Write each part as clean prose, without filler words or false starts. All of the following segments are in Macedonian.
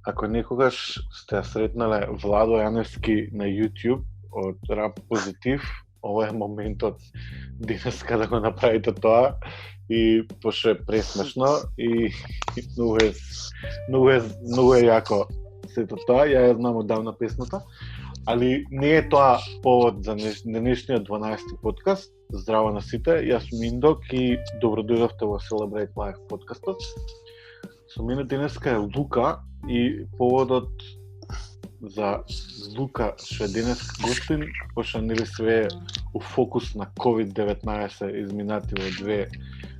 Ако некогаш сте сретнале Владо Јаневски на YouTube од Rap Позитив, ова е моментот денеска да го направите тоа и пошто е пресмешно и многу е јако сето тоа. Ја знам одавна песната, али не е тоа повод за денешниот 12-ти подкаст. Здраво на сите, јас сум Индок и добро дојдовте во Celebrate Life подкастот. Со мене денеска е Лука и поводот за Лука што е денеска гостин, пошто нели све у фокус на COVID-19 изминати во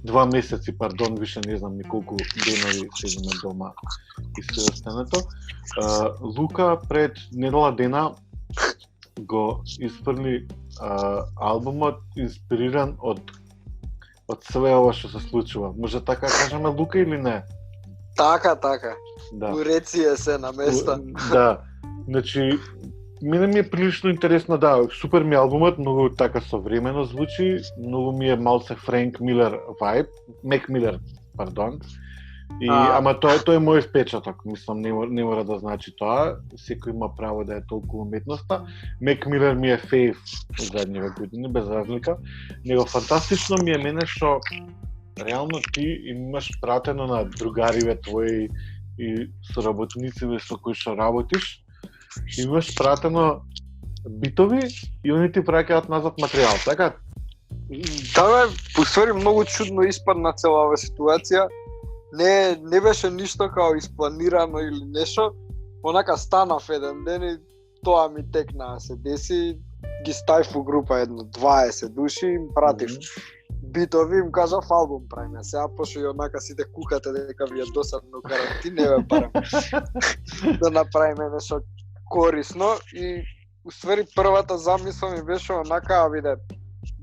два месеци, више не знам ни колку денови седиме дома и се останато. Лука пред недела дена го испрли албумот инспириран од све ова што се случува. Може така кажеме, Лука, или не? Така. Да. Уреци е се на места. Да. Значи, мене ми е прилично интересно, да, супер ми албумот, многу така современо звучи, многу ми е малце Френк Милер вајб, Мек Милер, пардон. Ама тоа е мој впечаток, мислам, не мора да значи тоа, секој има право да е толку уметноста. Мек Милер ми е фейв задниве години, без разлика. Него фантастично ми е мене што реално ти имаш пратено на другариве твои и соработници со кои што работиш, имаш пратено битови и они ти праќаат назад материјал, така? Да, посвари многу чудно испадна цела оваа ситуација. Не беше ништо као испланирано или нешто. Онака станав еден ден и тоа ми текна да се деси. Ги ставив у група едно 20 души, им пратив битови, им кажав албум правиме. Сега пошто и онака сите кукате дека ви е досадно карантин, не бе барам да направиме нешто корисно и уствари првата замисла ми беше онака, биде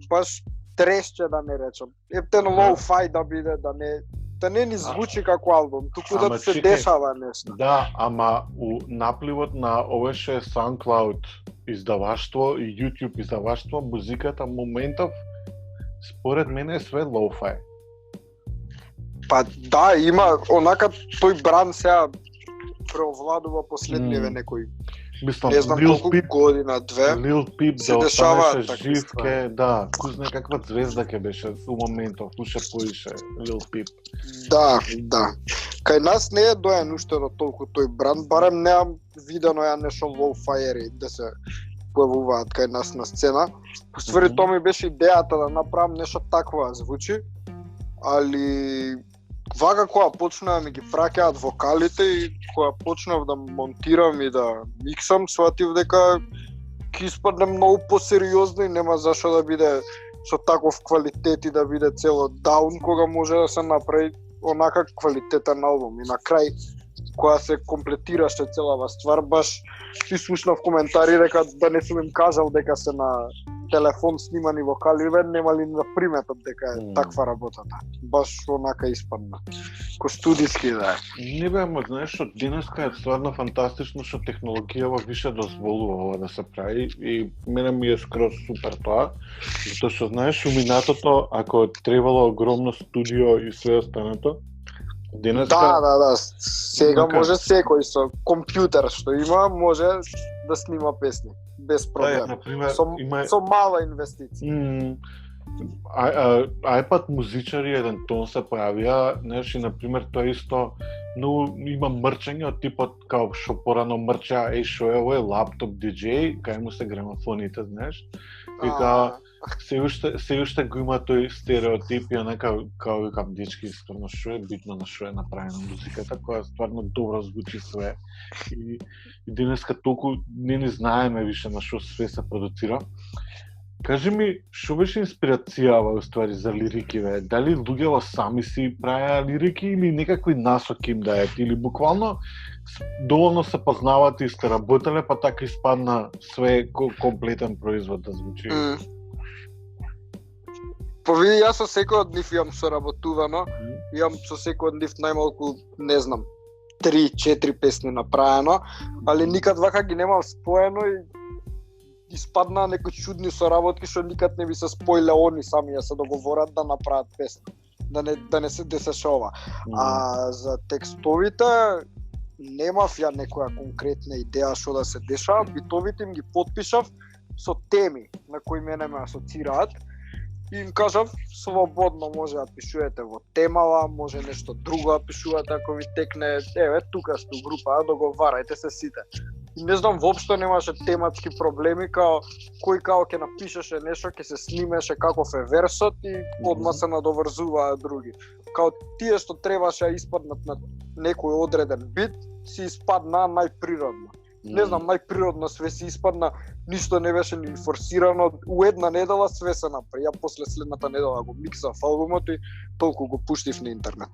баш трешче да не речам. Ептено лоу-фај да биде, да не ни звучи како албум, туку да се дешава нешто. Да, ама у напливот на ова што е SoundCloud издаваштво и YouTube издаваштво, музиката моментов според мене е све лоу-фај. Па да, има онака тој бранд сега преовладува последниве некои. Мислам, не знам колку година, две. Lil Peep се да дешава останеше жив ке, да, кузне каква звезда ке беше у моментов, уште поише Lil Peep. Да. Кај нас не е доен уште до толку тој бранд, барем неам видено ја нешто лоу-фајери да се појавуваат кај нас на сцена. Поствари тоа ми беше идејата да направам нешто такво звучи, али вака кога почнаа ми ги праќаат вокалите и кога почнав да монтирам и да миксам, сватив дека ќе испадне многу посериозно и нема зашо да биде со таков квалитет и да биде цело даун, кога може да се направи онака квалитетен албум. И на крај, кога се комплетираше целава ствар, баш си слушнав коментари дека да не сум им кажал дека се на телефон снимани вокали, немали да приметат дека е таква работата. Баш онака испадна. Ко студиски да е. Не бе, ама знаеш, што денеска е стварно фантастично што технологијава више дозволува ова да се прави и мене ми е скроз супер тоа, затоа што знаеш, уминатото, ако требало огромно студио и све останато, денеска... Да. Сега може секој со компјутер што има, може да снима песни. Без проблем. Да, например, со мала инвестиција. iPad музичари еден тон се појавија, знаеш, и например тоа исто, но има мрчење од типот као што порано мрча, што е овој лаптоп DJ, кај му се грамофоните, знаеш. И се уште го има тој стереотип и онака као викам дечки, стварно што е битно на што е направена музиката, која стварно добро звучи све. И денеска толку не знаеме више на што све се продуцира. Кажи ми, што беше инспирацијава уствари за лирики, бе? Дали луѓето сами си правеа лирики или некакви насоки им дајат? Или буквално доволно се познават и сте работеле, па така испадна све комплетен производ да звучи? Па види, јас со секој од нив имам соработувано, имам со секој од нив најмалку, не знам, 3-4 песни направено, али никад вака ги немам споено и испаднаа некои чудни соработки што никад не би се споиле они сами да се договорат да направат песна. да не се десешава. А за текстовите немав ја некоја конкретна идеја што да се дешава, битовите им ги потпишав со теми на кои мене ме асоцираат и им кажав слободно може да пишувате во темава, може нешто друго да пишувате ако ви текне, еве тука сте група, договарајте се сите. И не знам, воопшто немаше тематски проблеми, кој ќе напишеше нешто, ќе се снимеше каков е версот и одма се надоврзуваа други. Тие што требаше да испаднат на некој одреден бит, си испадна најприродно. Не знам, најприродно све си испадна, ништо не беше ни форсирано, у една недела све се направи. Ја после следната недела го миксав албумот и толку го пуштив на интернет.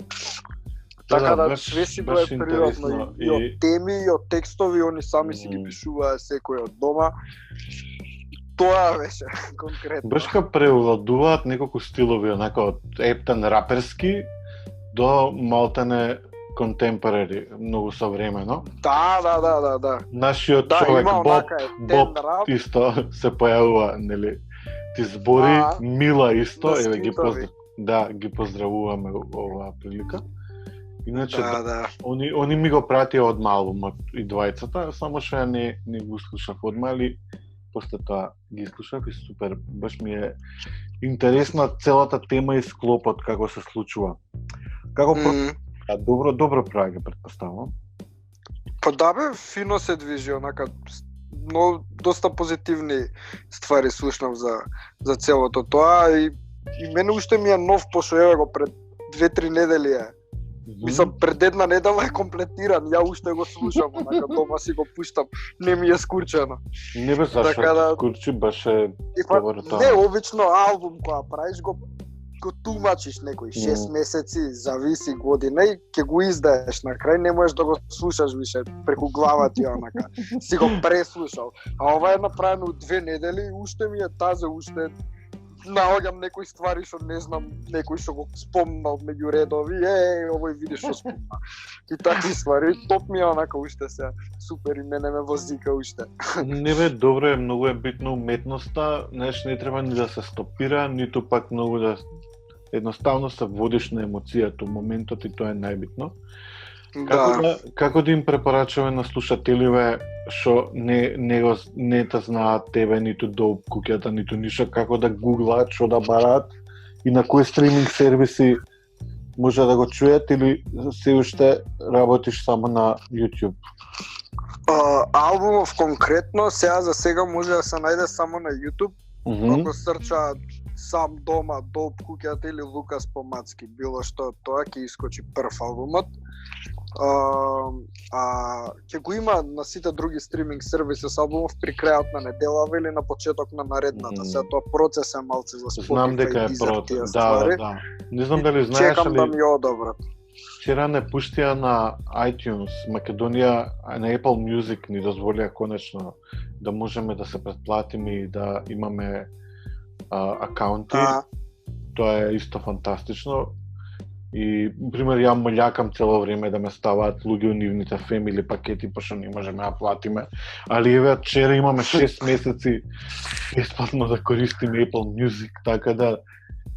Така да све си бе природно и од теми, и од текстови, они сами си ги пишуваа секој од дома. Тоа беше конкретно. Баш ка преовладуваат неколку стилови, онака од ептен раперски до малтене contemporary, многу современо. Да. Нашиот човек Боб исто се појавува, нели? Ти збори Мила исто, еве ги поздравуваме оваа прилика. Иначе они ми го пратија од албумот и двајцата, само што ја не го слушав одма, али после тоа ги слушав и супер, баш ми е интересна целата тема и склопот како се случува. Како добро прави, претпоставувам. Па да бе, фино се движи, онака, но доста позитивни ствари слушнав за целото тоа и мене уште ми е нов, пошто еве го пред 2-3 недели е. Мислам, пред една недела е комплетиран, ја уште го слушам, онака, дома си го пуштам, не ми е скурчено. Не бе, зашто скурчи баше добро тоа. Не, обично албум која правиш го тумачиш некои 6 месеци, зависи година и ќе го издаеш на крај, не можеш да го слушаш више преку глава ти, онака. Си го преслушал. А ова е направено 2 недели и уште ми е тазе, уште наоѓам некои ствари што не знам, некој што го спомнал меѓу редови, овој видиш што спомна. И такви ствари, топ ми е онака уште се, супер и мене ме возика уште. Не бе, добро е, многу е битно уметноста, не треба ни да се стопира, ниту пак многу да едноставно се водиш на емоцијата, моментот и тоа е најбитно. Како да им препорачуваме на слушателиве што не те знаат тебе, ниту Доуп куќата, ниту ништо, како да гуглаат, што да бараат и на кои стриминг сервиси може да го чујат или се уште работиш само на YouTube? Албумов конкретно сега може да се најде само на YouTube. Ако срчаат Сам дома, Доуп куќата или Лукас Помацки, било што тоа ќе искочи прв албумот. Ќе го има на сите други стриминг сервиси с албумов при крајот на неделава или на почеток на наредната. Сега тоа процес е малце за Spotify. Знам дека е процес, да. Не знам дали знаеш, чекам да ми одобрат. Вчера не пуштија на iTunes, Македонија, на Apple Music ни дозволија конечно да можеме да се претплатиме и да имаме акаунти. Тоа е исто фантастично. И, пример, ја молјакам цело време да ме ставаат луѓе у нивните family пакети, пошто не можеме да платиме. Али еве, вчера имаме 6 месеци бесплатно да користиме Apple Music, така да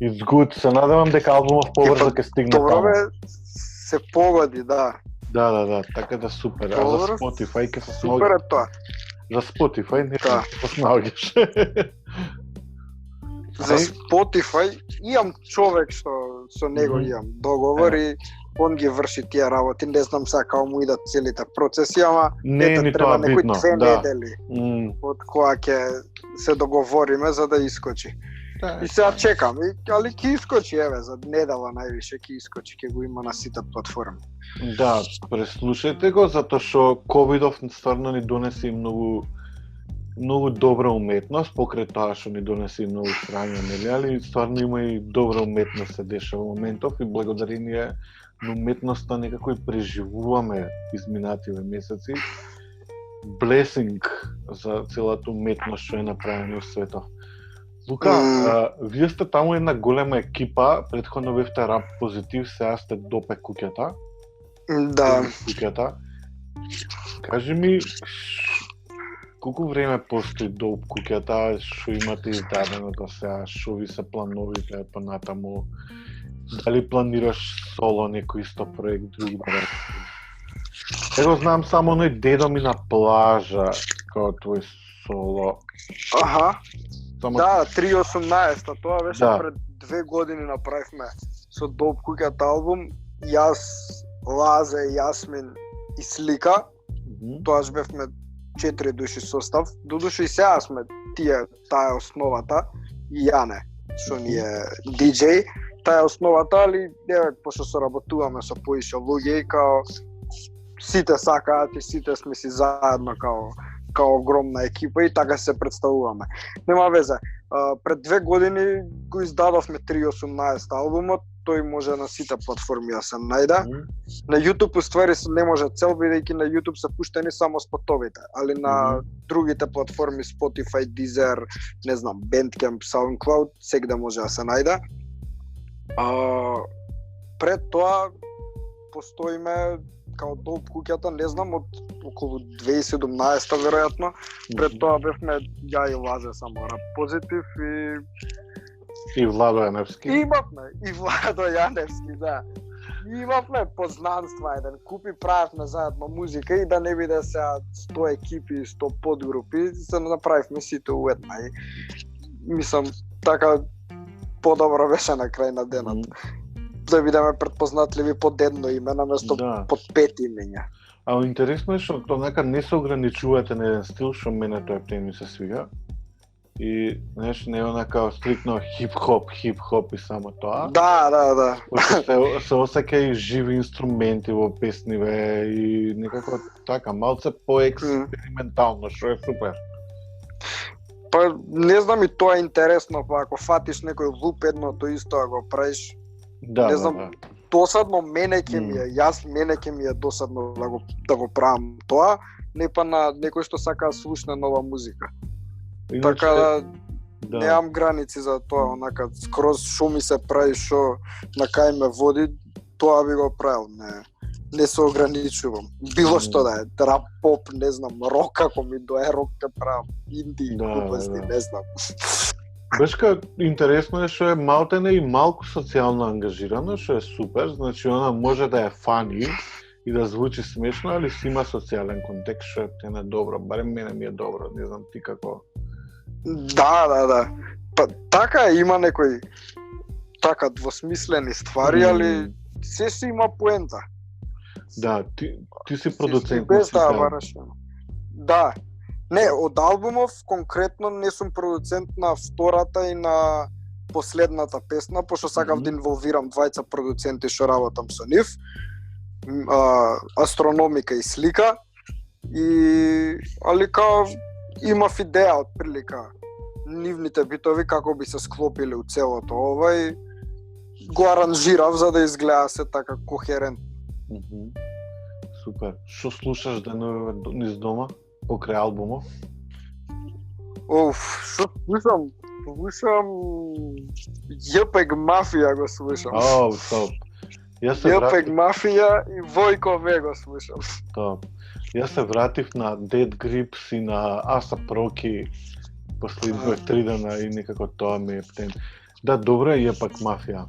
it's good. Се надевам дека албумов побрзо ќе стигне таму. Добро бе, се погоди, да. Да, така да супер. А за Spotify ќе се снаоѓаш. Супер е тоа. За Spotify не се снаоѓаш. За Spotify имам човек што со него имам договор и он ги врши тие работи. Не знам сега како му идат целите процеси, ама треба некои 2 недели од која ќе се договориме за да искочи. И сега чекам, али ќе искочи, еве, за недела највише ќе искочи, ќе го има на сите платформи. Да, преслушајте го, затоа што ковидов стварно ни донеси многу добра уметност, покрај тоа што ни донеси многу страња, нели, али стварно има и добра уметност се дешава моментов и благодарение на уметноста некако и преживуваме изминативе месеци. Blessing за целата уметност што е направена во светот. Лука, вие сте таму една голема екипа, претходно бевте Рап Позитив, сега сте Допе куќата. Да. Куќата. Кажи ми, колку време постои Доуп куќата, што имате издадено до сега, што ви се плановите понатаму, Дали планираш соло некој исто проект друг да рadi? Его знам само оној Дедо ми на плажа, као твој соло. Аха. Само... Да, 3.18, тоа беше Да. пред 2 години направивме со Доп Куќата албум. Јас, Лазе, Јасмин и Слика. Тоаш бевме 4 души состав. Додуше и сега сме таа е основата и Јане, што ни е диџеј. Таа е основата, али еве пошто соработуваме со поише луѓе и као сите сакаат и сите сме си заедно као огромна екипа и така се представуваме. Нема везе. Пред 2 години го издадовме 3.18 албумот, тој може на сите платформи да се најде. На YouTube уствари не може цел, бидејќи на YouTube се пуштени само спотовите, али на другите платформи Spotify, Deezer, не знам, Bandcamp, SoundCloud, сегде може да се најде. Пред тоа постоиме као Доп Куќата, не знам, од околу 2017 веројатно. Пред тоа бевме ја и Лазе само Рап Позитив И Владо Јаневски. И Владо Јаневски, да. И имавме познанства еден, купи правевме заедно музика и да не биде сега 100 екипи, 100 подгрупи, се направивме сите уедна и мислам така подобро беше на крај на денот. Да бидеме предпознатливи под едно име наместо под 5 имења. А интересно е што онака не се ограничувате на еден стил, што мене тој птен ми се свига. И знаеш, не е онака стрикно хип-хоп и само тоа. Да. Се осеќа и живи инструменти во песниве и некако така малце поекспериментално, што е супер. Па не знам, и тоа е интересно, па ако фатиш некој луп едното исто да го правиш. Не знам, досадно мене ќе ми е досадно да го правам тоа, не па на некој што сака да слушне нова музика. Иначе, така да немам граници за тоа, онака скроз шо ми се прави, шо на кај ме води, тоа би го правил, не се ограничувам. Било што да е, рап, поп, не знам, рок ако ми дое, рок ќе правам, инди, глупости, не знам. Бешка, интересно е што е малтене и малку социјално ангажирано, што е супер, значи она може да е фани и да звучи смешно, али си има социјален контекст, што е добро, барем мене ми е добро, не знам ти како. Да. Па така има некои така двосмислени ствари, али се си има поента. Да, ти си продуцент. Да. Не, од албумов конкретно не сум продуцент на втората и на последната песна, пошто сакав да инволвирам двајца продуценти што работам со нив. Астрономика и Слика. Али као имав идеја од прилика нивните битови како би се склопиле у целото ова и го аранжирав за да изгледа се така кохерентно. Супер. Што слушаш денове низ дома покрај албумов? Што слушам? Слушам Јепег Мафија го слушам. Топ. Јепег Мафија и Војко В го слушам. Топ. Јас се вратив на Dead Grips и на ASAP Rocky после 2-3 дена и некако тоа ми е птен. Да, добра е пак Мафија.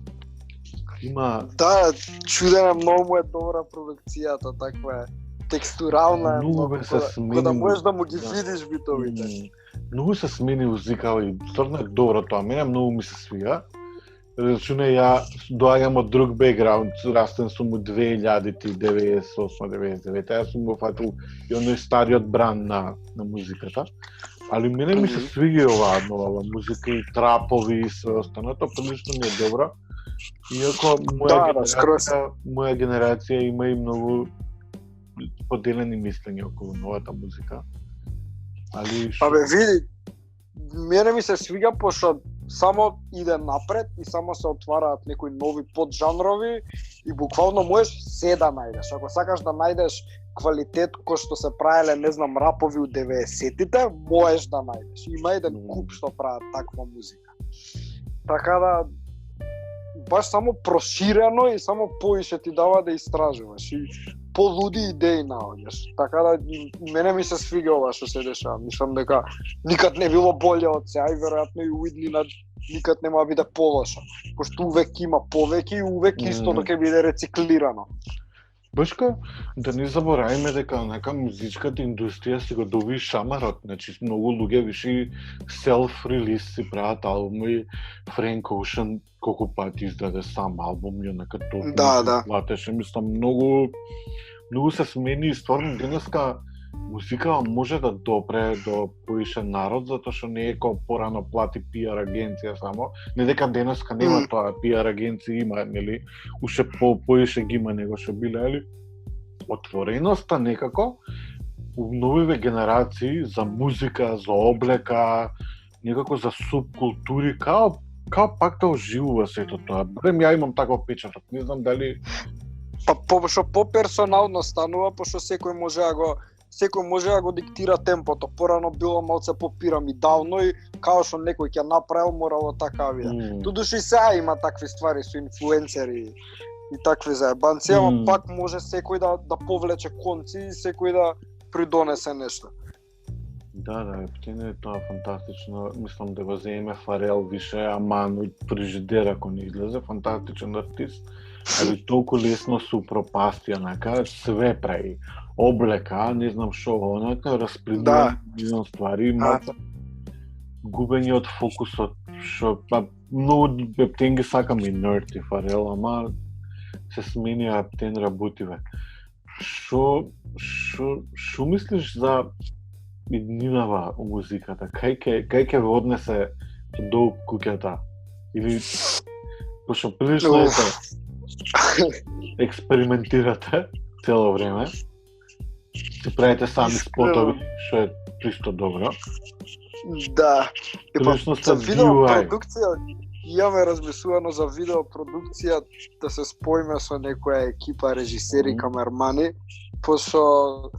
Има... Да, чудена, многу е добра продукцијата, таква е текстурална, многу се смени. Да можеш да му ги видиш битовите. Многу се смени музика и стварно е добро тоа. Мене многу ми се свига. Рачуне, ја доаѓам од друг бекграунд, растен сум у 2000-ти, 98-99, јас сум го фатил и оној стариот бран на музиката. Али мене ми се свига оваа нова музика и трапови и све останато, прилично ми е добра. Иако моја генерација има и многу поделени мислења околу новата музика. Види, мене ми се свига пошто само иде напред и само се отвараат некои нови поджанрови и буквално можеш се да најдеш. Ако сакаш да најдеш квалитет кој што се правеле, не знам, рапови у 90-тите, можеш да најдеш. Има еден куп што прават таква музика. Така да баш само проширено и само поише ти дава да истражуваш и полуди идеи наоѓаш. Така да мене ми се свига ова што се дешава. Мислам дека никад не било боле од сега и веројатно и уидни на никад нема да биде полоша, пошто увек има повеќе и увек истото ќе биде рециклирано. Башка, да не забораваме дека нека музичката индустрија си го доби шамарот, значи многу луѓе виши селф-релиз си прават албуми, Frank Ocean колку пати издаде сам албум, и нека толку Да. платеше, мислам, многу се смени и стварно денеска музика може да допре до поише народ, затоа што не е како порано плати PR агенција само, не дека денеска нема тоа, PR агенција има, нели, уште поише ги има него што биле, али отвореноста некако у новиве генерации за музика, за облека, некако за субкултури, као пак да оживува сето тоа. Барем ја имам таков печаток, не знам дали Пошто по-персонално станува, пошто секој може да го диктира темпото. Порано било малце по-пирамидално и као што некој ќе направил, морало така биде. Тудуши сега има такви ствари со инфлуенцери и такви заебанци, ама пак може секој да повлече конци и секој да придонесе нешто. Да, птине е тоа фантастично. Мислам да го земе Фарел више, аман Фрижидер ако не излезе, фантастичен артист. Али толку лесно се упропастија, нека све прави. Облека, не знам што, онака распредува милион ствари, малку губење од фокусот, што многу птен ги сакам и Нерд и Фарел, ама се сменија птен работиве. Што мислиш за иднинава у музиката? Кај ќе ве однесе до куќата? Или пошто прилично експериментирате цело време, си правите сами спотови, што е чисто добро. Да. Прилично За сте видеопродукција, имаме размислувано за видеопродукција да се споиме со некоја екипа режисери, камермани, пошто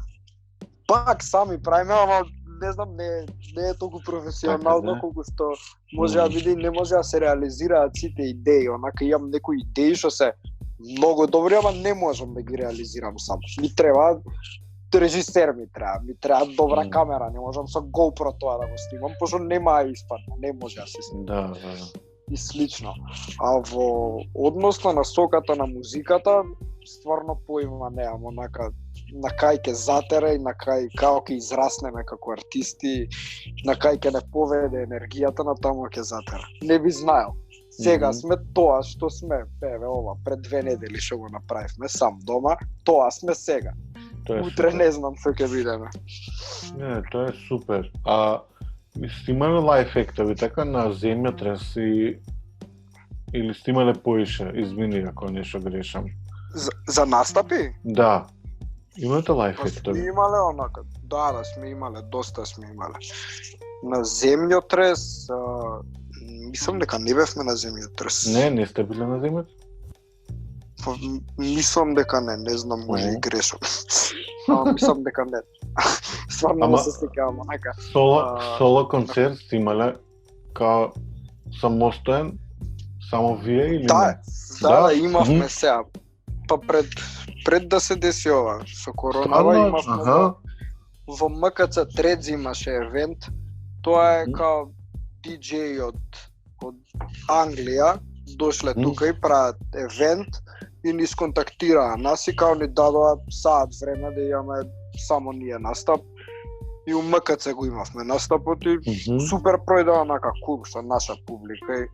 пак сами правиме, ама не знам, не е толку професионално колку што може да биде и не може да се реализираат сите идеи. Онака имам некои идеи што се многу добри, ама не можам да ги реализирам сам. Ми треба режисер, ми треба добра камера, не можам со GoPro тоа да го снимам, пошто нема испадна, не може да се снима. Да. И слично. А во однос на насоката на музиката, стварно поима неам, онака на кај ќе затера и на кај како ќе израснеме како артисти, на кај ќе не поведе енергијата, на таму ќе затера. Не би знаел. Сега сме тоа што сме, ова пред 2 недели што го направивме сам дома, тоа сме сега. Утре не знам што ќе бидеме. Не, тоа е супер. А сте имале лайф ектови така на земјотрес или сте имале поише? Извини ако нешто грешам. За настапи? Да. Имате лайф ектови? Сме имале онака. Да, сме имале, доста сме имале. На земјотрес, мислам дека не бевме на земјотрес. Не сте биле на земјотрес? Мислам дека не знам, може и грешам. Мислам дека не. Стварно не се сеќавам, онака. Соло концерт сте имале као самостоен, само вие или не? Да, имавме сега. Па пред да се деси ова, со коронава имавме во МКЦ Трец имаше евент. Тоа е као диџеи од Англија дошле тука и прават евент и ни сконтактираа нас и као ни дадоа саат време да имаме само ние настап. И у МКЦ го имавме настапот и супер пројде онака кул со наша публика и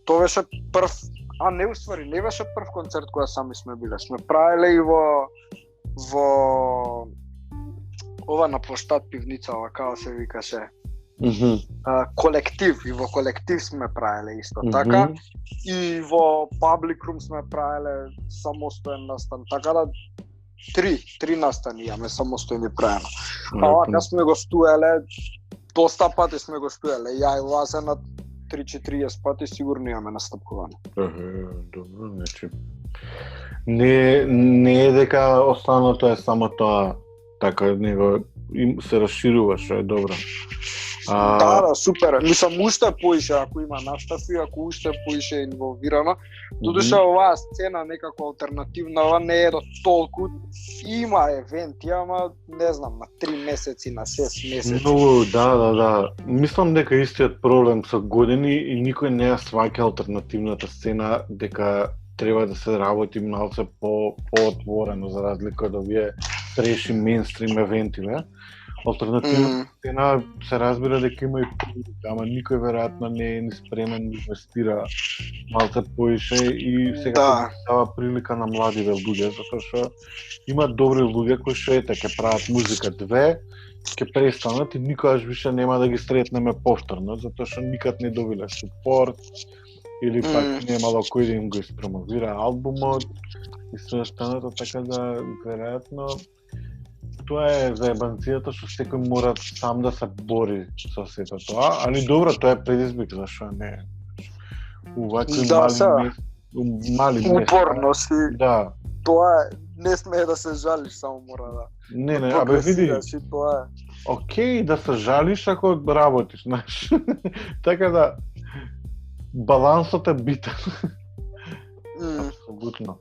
тоа беше прв, не беше прв концерт која сами сме биле. Сме правеле и во ова на площад пивница, како се викаше. Колектив, и во колектив сме правеле исто така. И во Public Room сме правеле самостоен настан, така да три настани имаме самостојни правено. А вака сме гостувале, доста пати сме гостувале, ја и Лазенат 30-40 пати сигурно имаме настапуване. Добро, значи не е дека останато е само тоа, така него се расширува, што е добро. Да, супер. Мислам, уште поише, ако има настави, ако уште поише е инволвирано. Додуша оваа сцена некако алтернативна, ова не е до толку. Има евенти, ама не знам, на 3 месеци, на 6 месеци. Многу, да. Мислам дека истиот проблем со години и никој не ја сваќа алтернативната сцена, дека треба да се работи малце по-отворено за разлика од овие треши мейнстрим евентиве. Алтернативната сцена се разбира дека има и публика, ама никој веројатно не е ни спремен да инвестира малце поише и сега дава прилика на младиве луѓе, затоа што има добри луѓе кои што ќе прават музика две, ќе престанат и никогаш више нема да ги сретнеме повторно, затоа што никад не добиле супорт или пак немало кој да им го испромовира албумот и се останато, така да веројатно тоа е заебанцијата што секој мора сам да се бори со сето тоа, али добро, тоа е предизвик, зашто не е. Увакви мали места. Упорност и да. Тоа не смее да се жалиш, само мора да. Не, абе види. Тоа е. Океј да се жалиш ако работиш, знаеш. Така да балансот е битен. Абсолютно.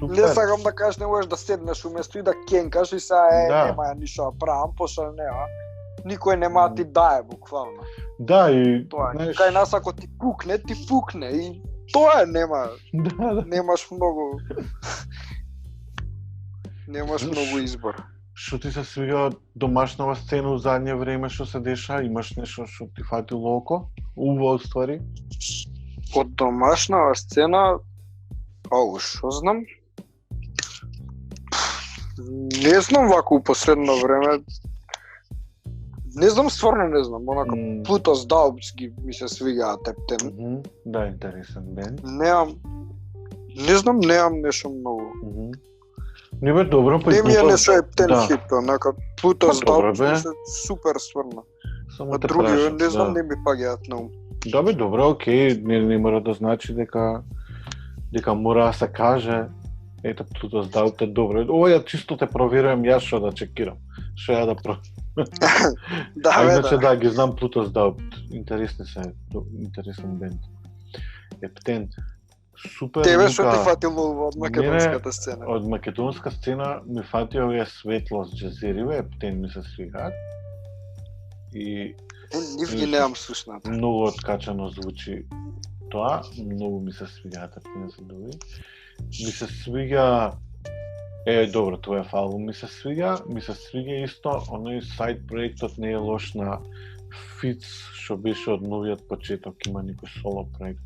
Не сакам да кажеш, не можеш да седнеш уместо и да кенкаш и сега нема ја ништо да правам, пошто нема. Никој нема да ти дае буквално. Да, и тоа е. Кај нас ако ти пукне и тоа е, нема. Немаш многу. Немаш многу избор. Што ти се свига домашнава сцена у задње време што се деша? Имаш нешто што ти фатило око? Убаво ствари? Од домашнава сцена, што знам? Не знам вако у последно време. Не знам, стварно не знам. Онака Плутос Даупс ги ми се свигаат ептен. Да, интересен бенд. Не знам, немам нешто многу. Не бе добро, па не ми е нешто ептен хит, онака Плутос Даупс ми се супер стварно. А други, не знам, не ми паѓаат на ум. Да бе, добро, окей, не мора да значи дека мора да се каже, ето Плутос Даупс е добро. Ова ја чисто те проверувам јас што да чекирам. Што ја да проверувам. Иначе да, ги знам Плутос Даупс. Интересен бенд. Ептен. Супер. Тебе што ти фатило од македонската сцена? Од македонска сцена ми фати овие Светлост джезериве, ептен ми се свигаат. И нив ги немам слушнат. Многу откачано звучи тоа, многу ми се свигаат, ептен се добри. Ми се свига добро, тоа е албум ми се свига исто, оној сайд проектот не е лош на Фиц, што беше од новиот почеток, има некој соло проект,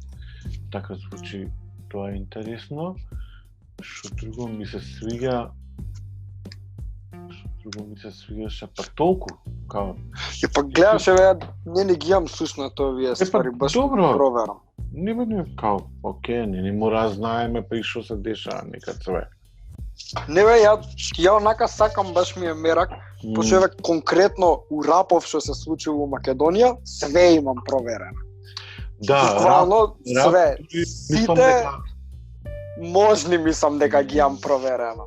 така звучи, тоа е интересно. Што друго ми се свига, ше па толку, као. И па гледаш, не ги имам слушнат овие ствари, баш проверам. Не, као, окей, не мора знаеме па и што се деша некад све. Не бе, ја онака сакам, баш ми е мерак, пошто конкретно у рапов што се случи во Македонија, све имам проверено. Да, буквално све, сите можни мислам дека ги имам проверено.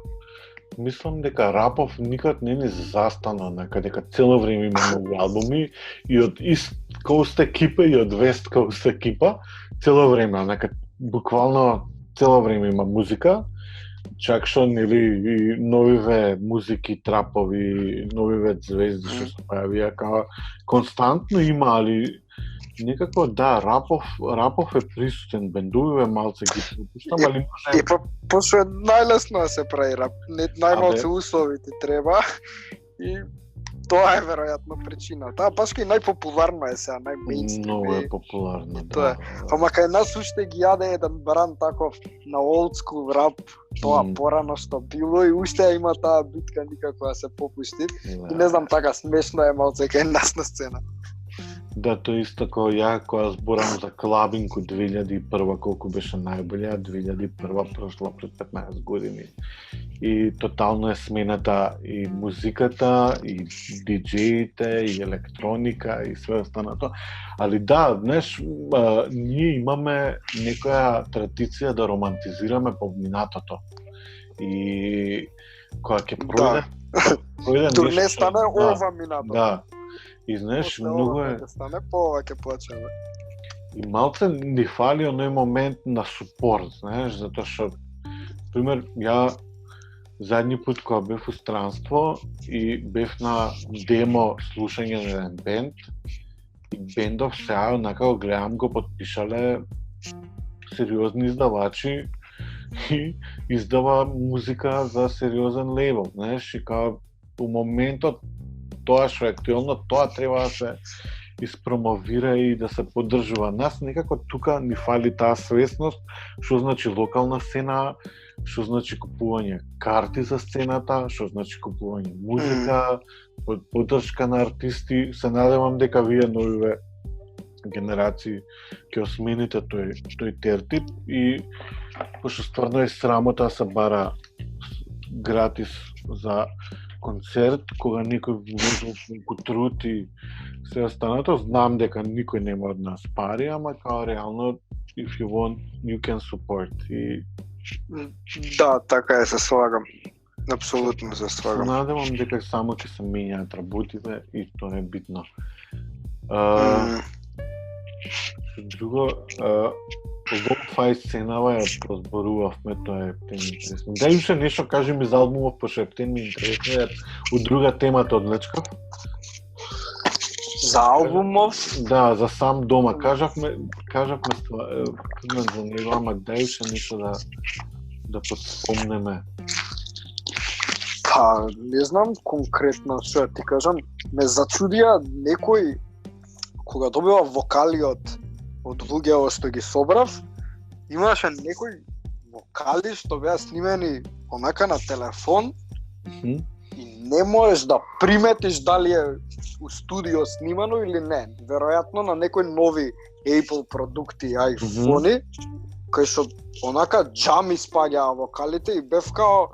Мислам дека рапов никад не ни застана, дека цело време има нови албуми и од East Coast екипа и од West Coast екипа, цело време, буквално цело време има музика. Чак што и новиве музики, трапови, новиве звезди што се појавија, као константно има, али некако да, рапов е присутен, бендувиве малце ги пропуштам, али може... И пошто е најлесно да се прави рап, најмалце услови ти треба и тоа е веројатно причината. Баш и најпопуларно е сега, најмейнстрим. Много е популарно, да. Ама кај нас уште ги јаде еден бран таков на old school рап, тоа порано што било и уште има таа битка никако да се попушти. И не знам, така смешно е малце кај нас на сцена. Да, тоа исто како ја кога зборам за клабинг од 2001 колку беше најболја, 2001 прошла пред 15 години. И тотално е смената и музиката, и диџеите, и електроника, и све останато. Али да, знаеш, ние имаме некоја традиција да романтизираме поминатото. И кога ќе пројде турне стане ова минато. Да. И знаеш, После многу ова е... ќе стане, ова ќе плачеме. И малце ни фали оној момент на супорт, знаеш, затоа што, пример, ја задни пат кога бев у странство и бев на демо слушање на еден бенд, и бендов сега, онака го гледам, го подпишале сериозни издавачи и издава музика за сериозен лейбл, знаеш, и као у моментот тоа што е актуелно, тоа треба да се испромовира и да се поддржува. Нас некако тука ни фали таа свесност, што значи локална сцена, што значи купување карти за сцената, што значи купување музика, поддршка на артисти. Се надевам дека вие новиве генерации ќе осмените тој тертип и пошто стварно е срамота да се бара гратис за концерт, кога некој вложил многу труд и се останато, знам дека никој нема од нас пари, ама као реално if you want, you can support. И да, така е, се слагам. Апсолутно се слагам. Се надевам дека само ќе се менјаат работите и тоа е битно. Друго, lo-fi сценава ја прозборувавме, тоа е интересно. Дали уште нешто кажи ми за албумов, пошто ептен ми интересно, у друга темата одлечкав. За албумов? Да, за сам дома. Кажавме за него, ама дај уште нешто да подспомнеме. Па, не знам конкретно што ти кажам. Ме зачудија некој кога добива вокали од луѓето што ги собрав, имаше некои вокали што беа снимени онака на телефон и не можеш да приметиш дали е у студио снимано или не. Веројатно на некои нови Apple продукти, iPhone-и, кај што онака джам испаѓаа вокалите и бев као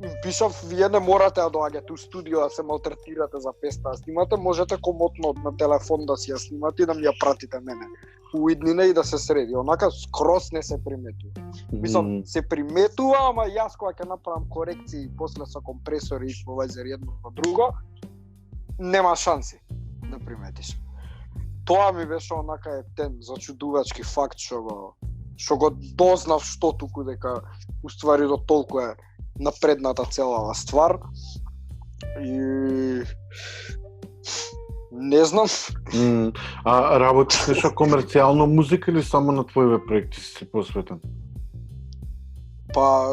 им пишав, вие не морате да доаѓате у студио да се малтретирате за песна да снимате, можете комотно на телефон да си ја снимате и да ми ја пратите мене у иднина и да се среди. Онака скрос не се приметува. Мислам, се приметува, ама јас кога ќе направам корекции после со компресор и еквалайзер едно на друго, нема шанси да приметиш. Тоа ми беше онака ептен зачудувачки факт што го дознав што туку дека уствари до толку е напредната целава ствар и не знам. А работиш нешто комерцијално музика или само на твоите проекти си посветен? Па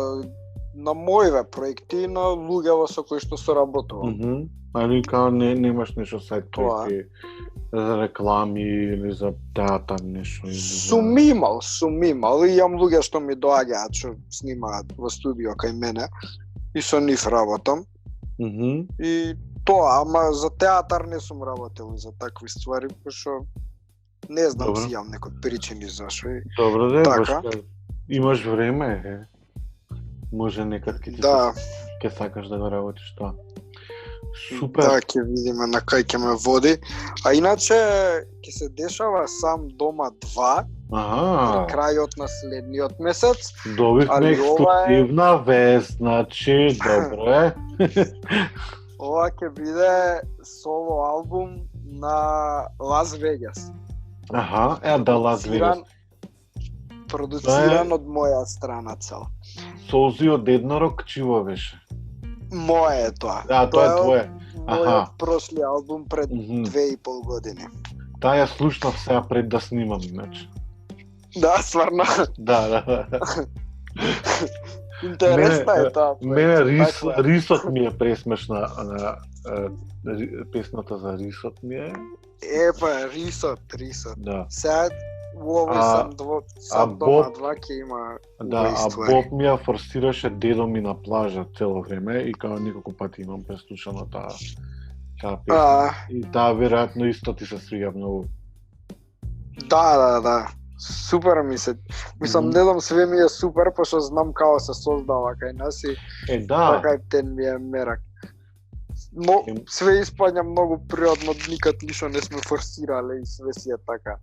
на моите проекти и на луѓето со кои што соработувам. Али као немаш нешто сајт проекти за реклами или за театар нешто? Сум имал и имам луѓе што ми доаѓаат што снимаат во студио кај мене и со нив работам. И тоа, ама за театар не сум работел за такви ствари, пошто не знам си имам некои причини зашо. Добро да така. Имаш време, може некад ќе сакаш да го работиш тоа. Супер. Да, ќе видиме на кај ќе ме води. А иначе ќе се дешава сам дома 2 при крајот на следниот месец. Добивме ексклузивна вест, значи добро е. Ова ќе биде соло албум на Лас Вегас. Лас Вегас. Продуциран од моја страна цел. Солзи од еднорог, чиво беше? Моје е тоа. Тоа е твое. Мојот прошли албум пред 2,5 години. Таа ја слушнав сега пред да снимам, иначе. Да, стварно. Да. Интересна е тоа. Мене рисот ми е пресмешна. Песната за рисот ми е. Епа, рисот. Да. Сега сам дома 2 ќе има Боб ми ја форсираше дедо ми на плажа цело време и као неколку пати имам преслушано таа песна. И таа веројатно исто ти се свиѓа многу. Да. Супер ми се. Мислам, не знам, све ми е супер, пошто знам како се создава кај нас и така ептен ми е мерак. Но све испаѓа многу природно, никад ништо не сме форсирале и све си е така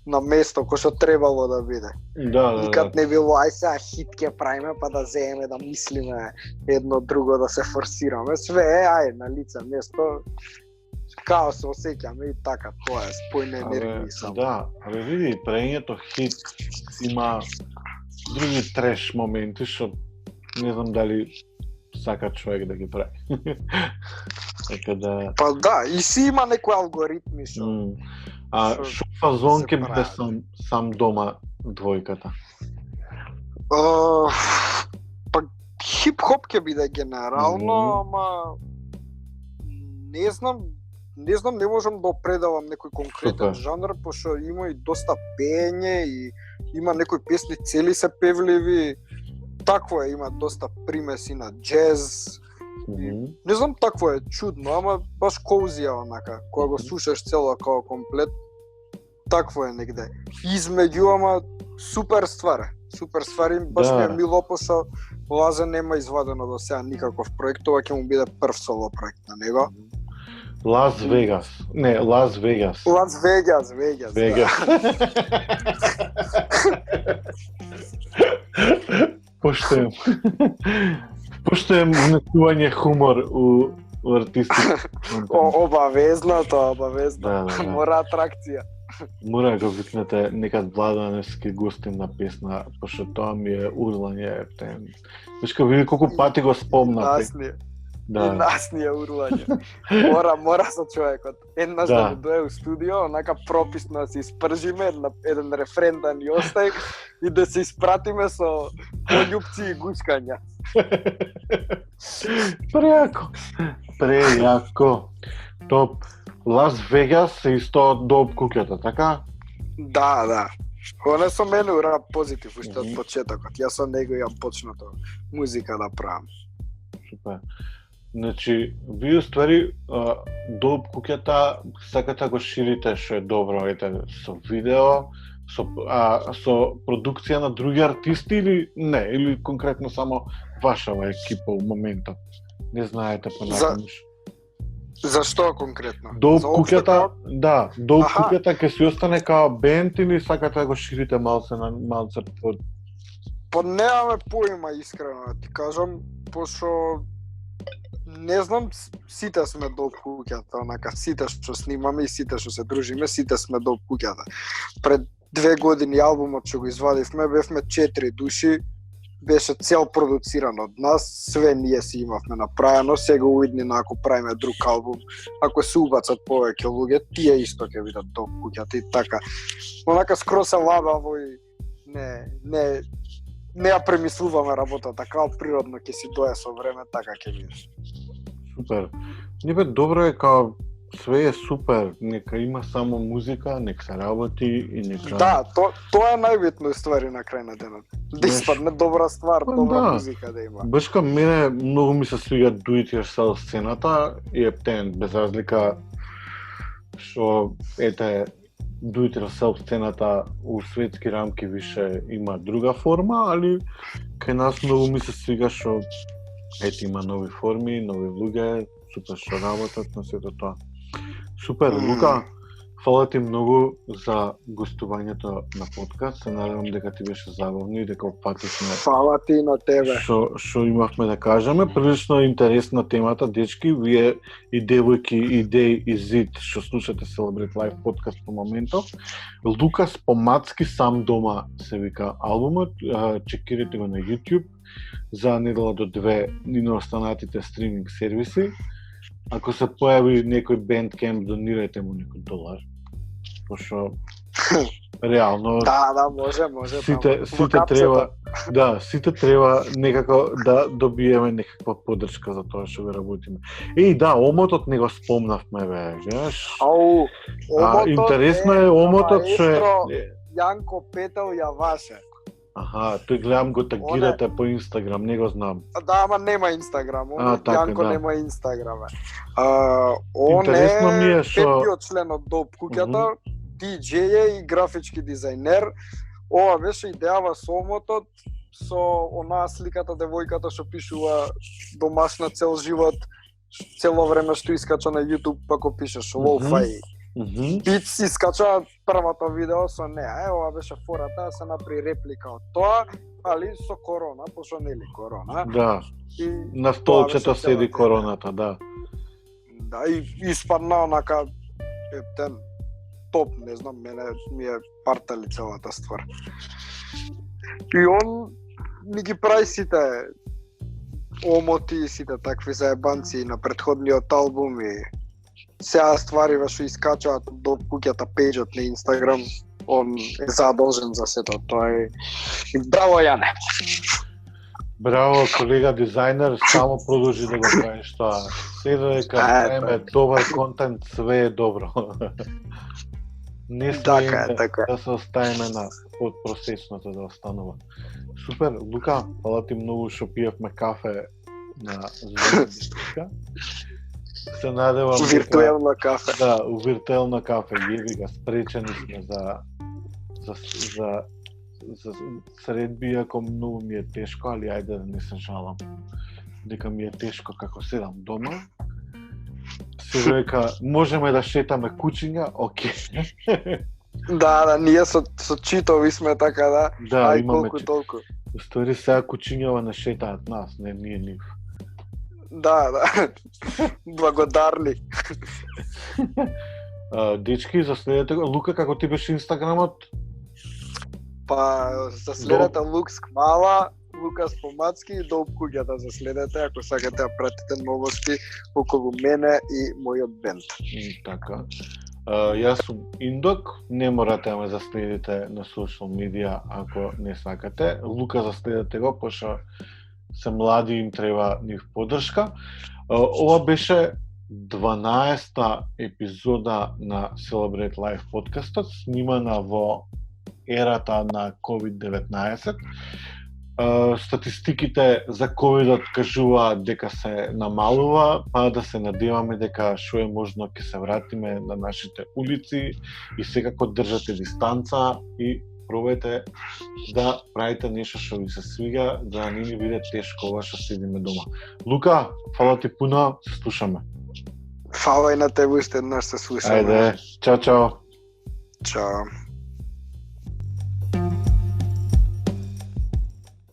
на место кој што требало да биде. Никад не било ај сега хит ќе правиме па да земеме да мислиме едно друго да се форсираме. Све е на лице место као се осеќам и така, тоа е спојна енергија само. Да, види, прењето хит има други треш моменти, што не знам дали сака човек да ги прави. Така да... Па да, и си има некои алгоритми што... Шо фазон ќе биде сам дома двојката? Па хип-хоп ќе биде генерално, ама не знам, не можам да определам некој конкретен жанр, пошто има и доста пеење и има некои песни цели се певливи. Такво е, има доста примеси на джез. Не знам, такво е чудно, ама баш коузија онака, кога го слушаш цело као комплет, такво е негде. Измеѓу, ама супер ствар, баш ми е мило, пошто Лазе нема извадено до сега никаков проект, ова ќе му биде прв соло проект на него. Лас Вегас. Поштоем внесување хумор у артистите. Обавезно. Да. Мора атракција. Мора го викнете некад Владаневски гостин на песна, пошто тоа ми е урлање. Вишка, види колку пати го спомнате. И нас ни е урлање. Мора со човекот. Еднаш да ми дое у студио, онака прописно да се испржиме, еден рефрен да ни остави и да се испратиме со пољупци и гускања. Прејако. Топ. Лас Вегас е исто доп куќата, така? Да. Она со мене ура позитив уште од почетокот. Јас со него јам почнато музика да правам. Супер. Значи, ви уствари доп куќата сакате го ширите што е добро, со видео, со продукција на други артисти или не, или конкретно само вашава екипа у моментот. Не знаете понатаму. Зашто конкретно? Доп куќата, доп куќата ќе си остане као бенд или сакате да го ширите малце под? Па немаме поима искрено, ти кажам, пошто не знам, сите сме доп куќата, онака, сите што снимаме и сите што се дружиме, сите сме доп куќата. Пред 2 години албумот што го извадивме, бевме 4 души, беше цел продуциран од нас, све ние си имавме направено, сега уиднина ако правиме друг албум, ако се убацат повеќе луѓе, тие исто ќе бидат доп куќата и така. Онака скроз се лабаво и не ја премислуваме работата, као природно ќе си дое со време, така ќе биде. Супер. Небе добро е као све е супер, нека има само музика, нека се работи и нека... Да, тоа е најбитно ствари на крај на денот. Да испадне добра ствар, добра музика да има. Баш ка мене многу ми се свига do it yourself сцената и ептен, без разлика што do it yourself сцената у светски рамки више има друга форма, али кај нас многу ми се свига што има нови форми, нови луѓе, супер што работат на сето тоа. Супер, Лука, фала ти многу за гостувањето на подкаст. Се надевам дека ти беше забавно и дека опфативме. Фала ти на тебе. Што имавме да кажеме. Прилично интересна темата, дечки. Вие и девојки, и Деј, и Зид, што слушате Celebrate Life подкаст по моментов. Лукас Помацки сам дома се вика албумот. Чекирайте го на YouTube. За недела до 2 и на останатите стриминг сервиси. Ако се појави некој Bandcamp, донирајте му некој $1. Пошто реално може. Сите треба некако да добиеме некаква поддршка за тоа што го работиме. Омотот не го спомнавме, знаеш. Интересно е омотот што е Јанко Петел Јаваше. Тој гледам го тагирате по Инстаграм, не го знам. Да, ама нема Инстаграм, Јанко нема Инстаграм. Интересно ми е што петиот член од доп куќата, DJ е и графички дизајнер. Ова беше идејава со омотот, со онаа сликата девојката што пишува домашна цел живот, цело време што искача на YouTube, па го пишеш lo-fi. Бит си скача првото видео со неа, ова беше фората, се направи реплика од тоа, али со корона, пошто нели корона. Да, и на столчето седи короната, да. Да, и испадна онака ептен топ, не знам, мене ми е партали целата ствар. И он ми ги прави сите омоти, сите такви заебанци на предходниот албум и сега ствари што искачаат до куќата пејџот на Инстаграм, он е задолжен за сето, тоа е... Браво, Јане! Браво, колега дизајнер, само продолжи да го правиш тоа. Сега дека правиме добар контент, све е добро. Не смееме да се оставиме на подпросечното да останува. Супер, Лука, фала ти многу што пиевме кафе на Звезда. Се надевам виртуелно кафе. Да, у виртуелно кафе, јеби га, спречени сме за средби, ако многу ми е тешко, али ајде да не се жалам. Дека ми е тешко како седам дома. Се века, можеме да шетаме кучиња, окей. Да, ние со читови сме така, да. Да, ај имаме колку толку. Устори сега кучињава не шетаат нас, не ние нив. Да. Благодарни. Дечки, заследете го. Лука, како ти беше Инстаграмот? Па, заследете Лукс Кмала, Лукас Помацки и Долп куќата заследете, ако сакате да пратите новости околу мене и мојот бенд. Така. Јас сум Индок, не морате да ме заследите на социјал медија ако не сакате. Лука заследете го, пошто се млади им треба нив поддршка. Ова беше 12-та епизода на Celebrate Life подкастот, снимана во ерата на COVID-19. Статистиките за ковидот кажуваат дека се намалува, па да се надеваме дека што е можно ќе се вратиме на нашите улици и секако држате дистанца и пробајте да правите нешто што ви се свига, да не ни биде тешко ова што седиме дома. Лука, фала ти пуно, се слушаме. Фала и на тебе уште еднаш се слушаме. Ајде, чао. Чао.